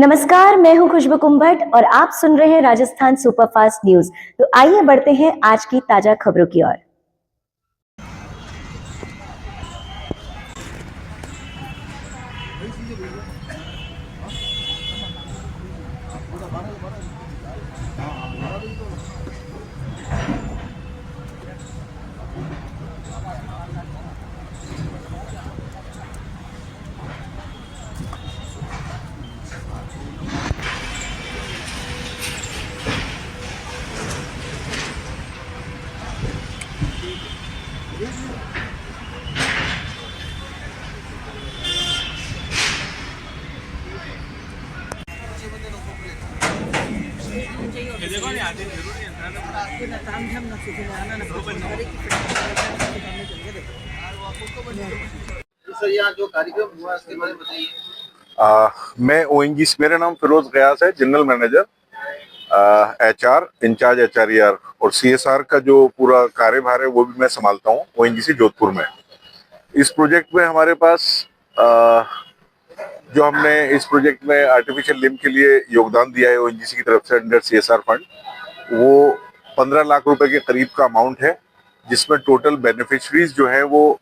नमस्कार, मैं हूं खुशबू कुंभट और आप सुन रहे हैं राजस्थान सुपरफास्ट न्यूज। तो आइए बढ़ते हैं आज की ताजा खबरों की ओर। सर, यहाँ जो कार्यक्रम हुआ उसके बारे में बताइए। मैं ओएनजीसी, मेरा नाम फिरोज गयास है, जनरल मैनेजर एचआर, इंचार्ज एचआरईआर और सीएसआर का जो पूरा कार्यभार है वो भी मैं संभालता हूँ ओएनजीसी जोधपुर में। इस प्रोजेक्ट में हमारे पास जो हमने इस प्रोजेक्ट में आर्टिफिशियल लिम्ब के लिए योगदान दिया है ओएनजीसी की तरफ से अंडर सीएसआर फंड, वो 15 लाख रुपए के करीब का अमाउंट है, जिसमें टोटल बेनिफिशरीज जो है वो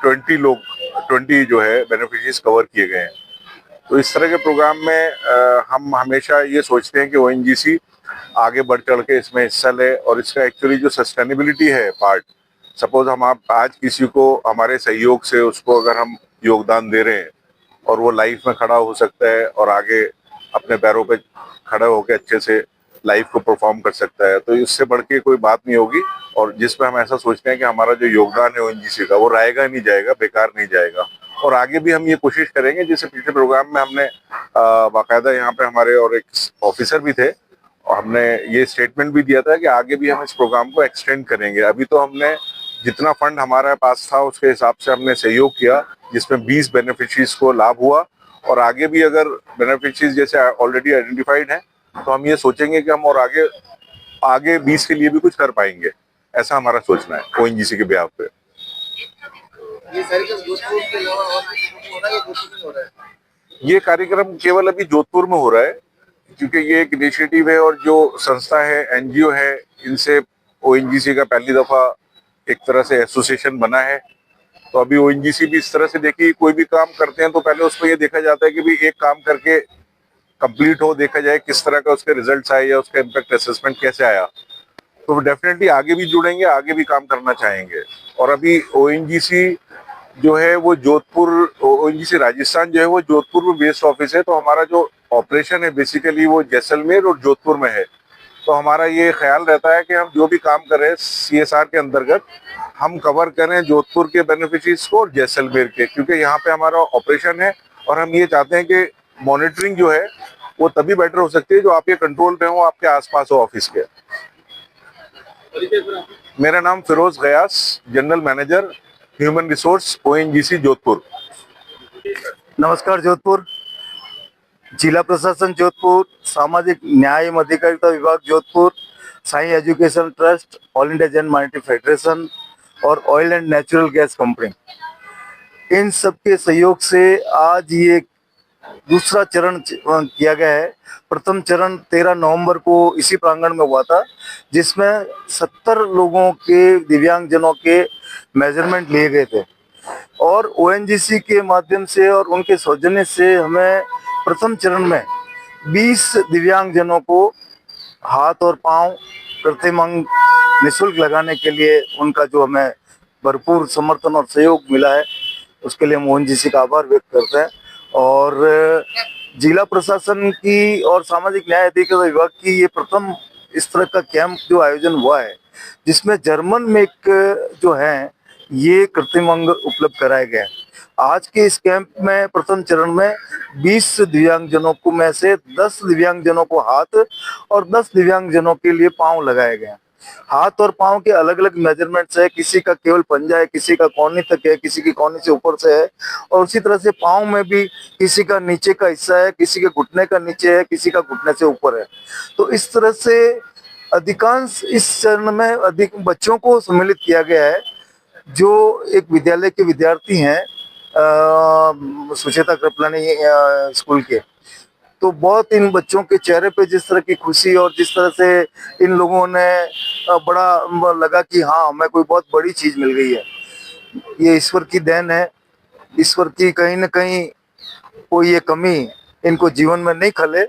20 जो है बेनिफिशरीज कवर किए गए हैं। तो इस तरह के प्रोग्राम में हम हमेशा ये सोचते हैं कि ओएनजीसी आगे बढ़ चढ़ के इसमें हिस्सा ले, और इसका एक्चुअली जो सस्टेनेबिलिटी है पार्ट, सपोज हम आप आज किसी को हमारे सहयोग से उसको अगर हम योगदान दे रहे हैं और वो लाइफ में खड़ा हो सकता है और आगे अपने पैरों पे खड़ा होकर अच्छे से लाइफ को परफॉर्म कर सकता है, तो इससे बढ़ के कोई बात नहीं होगी। और जिसमें हम ऐसा सोचते हैं कि हमारा जो योगदान है ओएनजीसी का वो रहेगा नहीं जाएगा, बेकार नहीं जाएगा। और आगे भी हम ये कोशिश करेंगे, जैसे पिछले प्रोग्राम में हमने बाकायदा यहाँ पे हमारे और एक ऑफिसर भी थे और हमने ये स्टेटमेंट भी दिया था कि आगे भी हम इस प्रोग्राम को एक्सटेंड करेंगे। अभी तो हमने जितना फंड हमारे पास था उसके हिसाब से हमने सहयोग किया, जिसमें 20 बेनिफिशरीज को लाभ हुआ, और आगे भी अगर बेनिफिशरीज जैसे ऑलरेडी आइडेंटिफाइड हैं तो हम ये सोचेंगे कि हम और आगे 20 के लिए भी कुछ कर पाएंगे। ऐसा हमारा सोचना है ओएनजीसी के बिहाफ पे। ये कार्यक्रम जोधपुर के अलावा और भी हो रहा है या जोधपुर में हो रहा है? ये कार्यक्रम केवल अभी जोधपुर में हो रहा है, क्योंकि ये एक इनिशिएटिव है और जो संस्था है, एनजीओ है, इनसे ओएनजीसी का पहली दफा एक तरह से एसोसिएशन बना है। तो अभी ओएनजीसी भी इस तरह से, देखिए कोई भी काम करते हैं तो पहले उसमें ये देखा जाता है कि भाई एक काम करके कंप्लीट हो, देखा जाए किस तरह का उसके रिजल्ट्स आए या उसका इम्पैक्ट असेसमेंट कैसे आया। तो डेफिनेटली आगे भी जुड़ेंगे, आगे भी काम करना चाहेंगे। और अभी ओएनजीसी जो है वो जोधपुर, ओएनजीसी राजस्थान जो है वो जोधपुर में बेस्ड ऑफिस है, तो हमारा जो ऑपरेशन है बेसिकली वो जैसलमेर और जोधपुर में है। तो हमारा ये ख्याल रहता है कि हम जो भी काम करें सीएसआर के अंतर्गत हम कवर करें जोधपुर के बेनिफिशरीज को और जैसलमेर के, क्योंकि यहाँ पे हमारा ऑपरेशन है और हम ये चाहते हैं कि मॉनिटरिंग जो है वो तभी बेटर हो सकती है जो आपके कंट्रोल पे हो, आपके आसपास हो ऑफिस के। मेरा नाम Firoz Gayas, general manager human resource ONGC Jodhpur. नमस्कार जोधपुर, जिला प्रशासन जोधपुर, सामाजिक न्याय एवं अधिकारिता विभाग Jodhpur, Sai education trust, all India Jain minority federation और oil and natural gas company, इन सब के सहयोग से आज ये दूसरा चरण किया गया है। प्रथम चरण 13 नवंबर को इसी प्रांगण में हुआ था, जिसमें 70 लोगों के, दिव्यांगजनों के मेजरमेंट लिए गए थे, और ओएनजीसी के माध्यम से और उनके सौजन्य से हमें प्रथम चरण में 20 दिव्यांगजनों को हाथ और पांव कृत्रिम अंग निःशुल्क लगाने के लिए उनका जो हमें भरपूर समर्थन और सहयोग मिला है, उसके लिए हम ओएनजीसी का आभार व्यक्त करते हैं। और जिला प्रशासन की और सामाजिक न्याय अधिकारिता विभाग की ये प्रथम इस तरह का कैंप जो आयोजन हुआ है, जिसमें जर्मन मेक जो है ये कृत्रिम अंग उपलब्ध कराए गए। आज के इस कैंप में प्रथम चरण में 20 दिव्यांगजनों को में से 10 दिव्यांगजनों को हाथ और 10 दिव्यांगजनों के लिए पांव लगाए गए। हाथ और पांव के अलग अलग मेजरमेंट्स है, किसी का केवल पंजा है, किसी का कौनी तक है, किसी की कौनी से ऊपर से है, और उसी तरह से पांव में भी किसी का नीचे का हिस्सा है, किसी के घुटने का नीचे है, किसी का घुटने से ऊपर है। तो इस तरह से अधिकांश इस चरण में अधिक बच्चों को सम्मिलित किया गया है जो एक विद्यालय के विद्यार्थी हैं, सुचेता कृपलानी स्कूल के। तो बहुत इन बच्चों के चेहरे पे जिस तरह की खुशी और जिस तरह से इन लोगों ने बड़ा लगा कि हाँ हमें कोई बहुत बड़ी चीज मिल गई है, ये ईश्वर की देन है। ईश्वर की कहीं न कहीं कोई ये कमी इनको जीवन में नहीं खले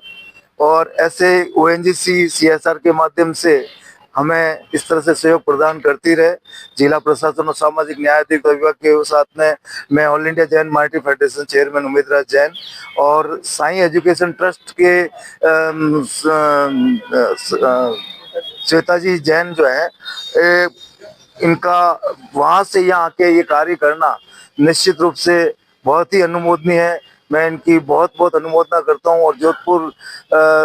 और ऐसे ओएनजीसी सीएसआर के माध्यम से हमें इस तरह से सहयोग प्रदान करती रहे। जिला प्रशासन और सामाजिक न्याय अधिकारिता विभाग के साथ में मैं all India Jain minority federation chairman Ummedraj Jain और साईं एजुकेशन ट्रस्ट के श्वेता जी जैन जो है, इनका वहाँ से यहाँ आके ये कार्य करना निश्चित रूप से बहुत ही अनुमोदनीय है। मैं इनकी बहुत बहुत अनुमोदना करता हूँ और जोधपुर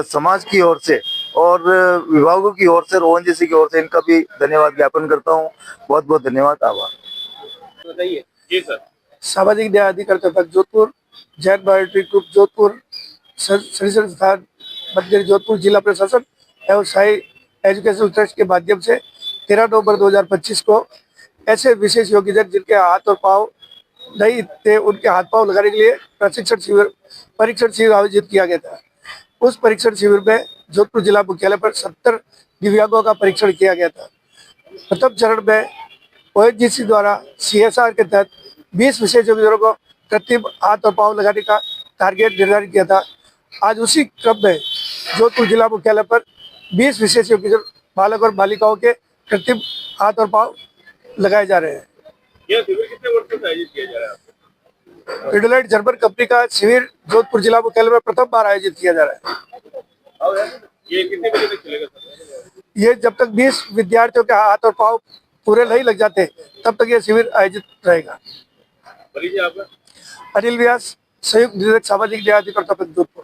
समाज की ओर से और विभागों की ओर से और ओएनजीसी की ओर से इनका भी धन्यवाद ज्ञापन करता हूँ। बहुत बहुत धन्यवाद, आभार। बताइए जी सर। सामाजिक न्याय अधिकारिता विभाग जोधपुर, जैन माइनॉरिटी ग्रुप जोधपुर, श्री संस्थान मंदिर जोधपुर, जिला प्रशासन एवं साई एजुकेशन ट्रस्ट के माध्यम से 13 नवंबर 2025 को ऐसे विशेष योग्यजन जिनके हाथ और पाँव नहीं थे उनके हाथ पाँव लगाने के लिए परीक्षण शिविर आयोजित किया गया था। उस परीक्षण शिविर में जोधपुर जिला मुख्यालय पर 70 दिव्यांगों का परीक्षण किया गया था। प्रथम चरण में ओएनजीसी द्वारा सीएसआर के तहत 20 विशेष योग्यजनों को कृत्रिम हाथ और पाँव लगाने का टारगेट निर्धारित किया था। आज उसी क्रम में जोधपुर जिला मुख्यालय पर 20 विशेष योग्यजन बालक और बालिकाओं के कृत्रिम हाथ और पाँव लगाए जा रहे हैं। यह शिविर कितने वर्षों से आयोजित किया जा रहा है? पिडोलाइट जर्मन कंपनी का शिविर जोधपुर जिला मुख्यालय में प्रथम बार आयोजित किया जा रहा है। ये कितने बजे तक चलेगा सर? ये जब तक 20 विद्यार्थियों के हाथ और पाँव पूरे नहीं लग जाते तब तक ये शिविर आयोजित रहेगा। परिचय आपका? अनिल व्यास, संयुक्त निदेशक सामाजिक न्याय अधिकारिता जोधपुर।